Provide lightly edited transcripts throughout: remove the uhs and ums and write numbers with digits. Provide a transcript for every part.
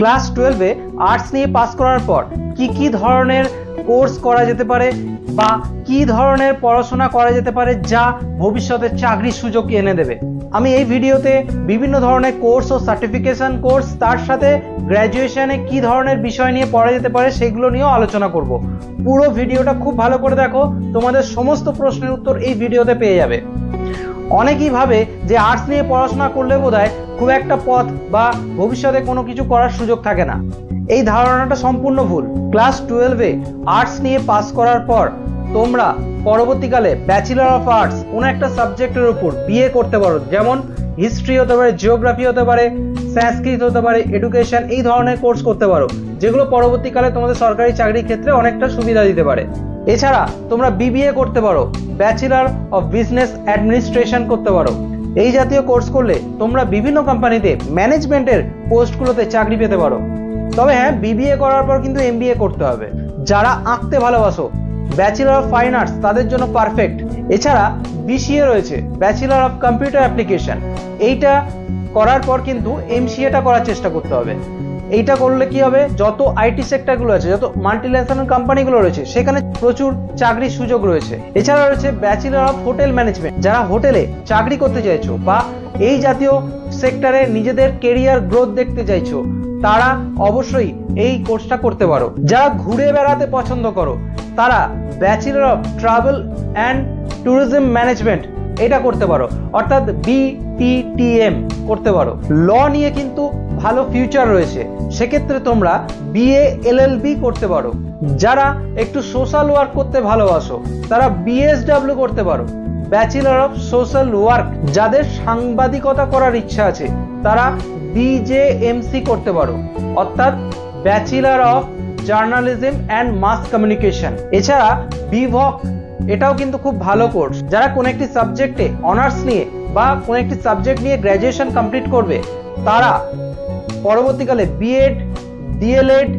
Class 12-এ arts নিয়ে pass করার পর কি ধরনের কোর্স করা যেতে পারে বা কি ধরনের পড়াশোনা করা যেতে পারে যা ভবিষ্যতে চাকরির সুযোগ এনে দেবে। আমি এই ভিডিওতে বিভিন্ন ধরনের কোর্স ও সার্টিফিকেশন কোর্স, তার সাথে গ্র্যাজুয়েশনে কি ধরনের বিষয় নিয়ে পড়া যেতে পারে সেগুলো নিয়েও আলোচনা করব। পুরো ভিডিওটা খুব ভালো করে দেখো, তোমাদের সমস্ত প্রশ্নের উত্তর এই ভিডিওতে পেয়ে যাবে। অনেকেই ভাবে যে আর্টস নিয়ে পড়াশোনা করলে বোধহয় খুব একটা পথ বা ভবিষ্যতে কোনো কিছু করার সুযোগ থাকে না। এই ধারণাটা সম্পূর্ণ ভুল। ক্লাস 12-এ আর্টস নিয়ে পাস করার পর তোমরা পরবর্তীকালে ব্যাচেলর অফ আর্টস কোনো একটা সাবজেক্টের উপর বিএ করতে পারো, যেমন হিস্ট্রি হতে পারে, জিওগ্রাফি হতে পারে, সংস্কৃত হতে পারে, এডুকেশন, এই ধরনের কোর্স করতে পারো, যেগুলো পরবর্তীকালে তোমাদের সরকারি চাকরির ক্ষেত্রে অনেকটা সুবিধা দিতে পারে। এছাড়া তোমরা বিবিএ করতে পারো, ব্যাচেলর অফ বিজনেস অ্যাডমিনিস্ট্রেশন করতে পারো। এই জাতীয় কোর্স করলে তোমরা বিভিন্ন কোম্পানিতে ম্যানেজমেন্টের পোস্টগুলোতে চাকরি পেতে পারো। তবে হ্যাঁ, বিবিএ করার পর কিন্তু এমবিএ করতে হবে। যারা আঁকতে ভালোবাসো, ব্যাচেলর অফ ফাইন আর্টস তাদের জন্য পারফেক্ট। এছাড়া বিসিএ রয়েছে, ব্যাচেলর অফ কম্পিউটার অ্যাপ্লিকেশন। এইটা করার পর কিন্তু এমসিএটা করার চেষ্টা করতে হবে। এইটা করলে কি হবে, যত আইটি সেক্টরগুলো আছে, যত মাল্টিন্যাশনাল কোম্পানিগুলো রয়েছে, সেখানে প্রচুর চাকরির সুযোগ রয়েছে। এছাড়া রয়েছে ব্যাচেলর অফ হোটেল ম্যানেজমেন্ট। যারা হোটেলে চাকরি করতে চাইছো বা এই জাতীয় সেক্টরে নিজেদের কেরিয়ার গ্রোথ দেখতে চাইছো, তারা অবশ্যই এই কোর্সটা করতে পারো। যারা ঘুরে বেড়াতে পছন্দ করো, তারা bachelor of travel and tourism management এটা করতে পারো, অর্থাৎ বিটিটিএম করতে পারো। ল নিয়ে কিন্তু ভালো ফিউচার রয়েছে, সেক্ষেত্রে তোমরা বিএ এলএলবি করতে পারো। যারা একটু সোশ্যাল ওয়ার্ক করতে ভালোবাসো, তারা বিএসডব্লিউ করতে পারো, ব্যাচেলর অফ সোশ্যাল ওয়ার্ক। যাদের সাংবাদিকতা করার ইচ্ছা আছে, তারা বিজেএমসি করতে পারো, অর্থাৎ bachelor of journalism and mass communication. এছাড়া বিভক, এটাও কিন্তু খুব ভালো কোর্স। যারা কোনো একটি সাবজেক্টে অনার্স নিয়ে বা কোনো একটি সাবজেক্ট নিয়ে গ্র্যাজুয়েশন কমপ্লিট করবে, তারা পরবর্তীকালে বিএড, ডিএলএড,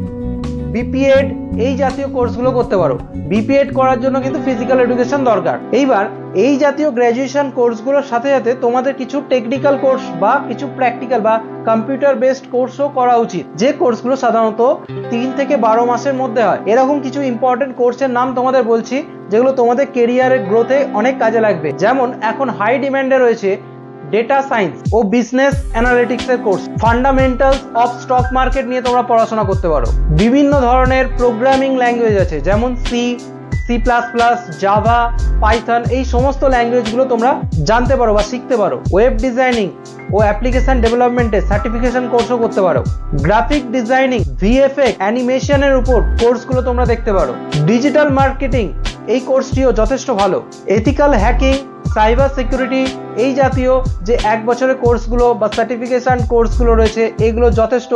বিপিএড এই জাতীয় কোর্সগুলো করতে পারো। বিপিএড করার জন্য কিন্তু ফিজিক্যাল এডুকেশন দরকার। এইবার এই জাতীয় গ্র্যাজুয়েশন কোর্সগুলোর সাথে সাথে তোমাদের কিছু টেকনিক্যাল কোর্স বা কিছু প্র্যাকটিক্যাল বা কম্পিউটার বেসড কোর্সও করা উচিত, যে কোর্সগুলো সাধারণত 3 থেকে 12 মাসের মধ্যে হয়। এরকম কিছু ইম্পর্টেন্ট কোর্সের নাম তোমাদের বলছি, যেগুলো তোমাদের কেরিয়ারের গ্রোথে অনেক কাজে লাগবে। যেমন এখন হাই ডিমান্ডে রয়েছে ডেটা সায়েন্স ও বিজনেস অ্যানালিটিক্স এর course. Fundamentals of stock market নিয়ে তোমরা পড়াশোনা করতে পারো। বিভিন্ন ধরনের প্রোগ্রামিং ল্যাঙ্গুয়েজ আছে, যেমন C, C plus plus, Java, Python, এই সমস্ত ল্যাঙ্গুয়েজগুলো তোমরা জানতে পারো বা শিখতে পারো। ওয়েব ডিজাইনিং ও অ্যাপ্লিকেশন ডেভেলপমেন্টে সার্টিফিকেশন কোর্সও করতে পারো। গ্রাফিক ডিজাইনিং, ভিএফএক্স, অ্যানিমেশনের উপর কোর্সগুলো তোমরা দেখতে পারো। ডিজিটাল মার্কেটিং, এই কোর্সটিও যথেষ্ট ভালো। এথিক্যাল হ্যাকিং, সাইবার সিকিউরিটি, এই জাতীয় যে 1 বছরের কোর্সগুলো বা সার্টিফিকেশন কোর্সগুলো রয়েছে, এগুলো যথেষ্ট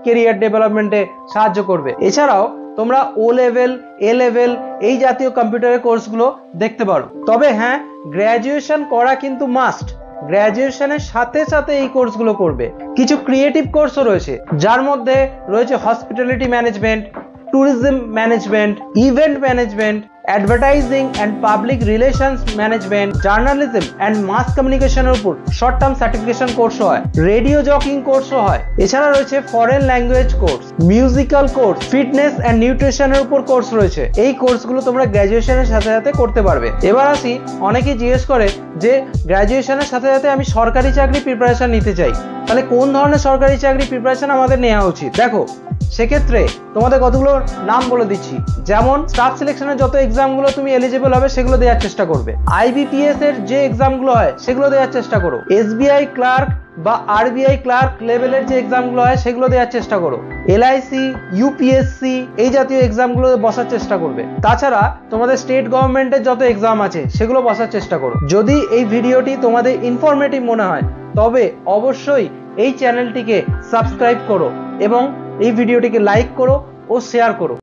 কেরিয়ার ডেভেলপমেন্টে সাহায্য করবে। এছাড়াও তোমরা ও লেভেল, এ লেভেল এই জাতীয় কম্পিউটারের কোর্সগুলো দেখতে পারো। তবে হ্যাঁ, গ্র্যাজুয়েশন করা কিন্তু মাস্ট। গ্র্যাজুয়েশনের সাথে সাথে এই কোর্সগুলো করবে। কিছু ক্রিয়েটিভ কোর্সও রয়েছে, যার মধ্যে রয়েছে hospitality management, tourism management, event management, advertising and public relations management, journalism and mass কমিউনিকেশনের উপর শর্ট টার্ম সার্টিফিকেশন কোর্সও হয়, রেডিও জকিং কোর্সও হয়। এছাড়া রয়েছে foreign language course, musical course, fitness and নিউট্রিশনের উপর কোর্স রয়েছে। এই কোর্সগুলো তোমরা গ্র্যাজুয়েশনের সাথে সাথে করতে পারবে। এবার আসি, অনেকেই জিজ্ঞেস করে যে গ্র্যাজুয়েশনের সাথে সাথে আমি সরকারি চাকরি প্রিপারেশন নিতে চাই, তাহলে কোন ধরনের সরকারি চাকরি প্রিপারেশন আমাদের নেওয়া উচিত? দেখো, সেক্ষেত্রে তোমাদের কতগুলো নাম বলে দিচ্ছি। যেমন স্টাফ সিলেকশনের যত এক্সামগুলো তুমি এলিজিবল হবে, সেগুলো দেওয়ার চেষ্টা করবে। আইবিপিএস এর যে এক্সামগুলো হয়, সেগুলো দেওয়ার চেষ্টা করো। এসবিআই ক্লার্ক বা আরবিআই ক্লার্ক লেভেলের যে এক্সামগুলো হয়, সেগুলো দেওয়ার চেষ্টা করো। এলআইসি, ইউপিএসসি এই জাতীয় এক্সামগুলো বসার চেষ্টা করবে। তাছাড়া তোমাদের স্টেট গভর্নমেন্টের যত এক্সাম আছে, সেগুলো বসার চেষ্টা করো। যদি এই ভিডিওটি তোমাদের ইনফরমেটিভ মনে হয়, তবে অবশ্যই এই চ্যানেলটিকে সাবস্ক্রাইব করো এবং এই ভিডিওটিকে লাইক করো ও শেয়ার করো।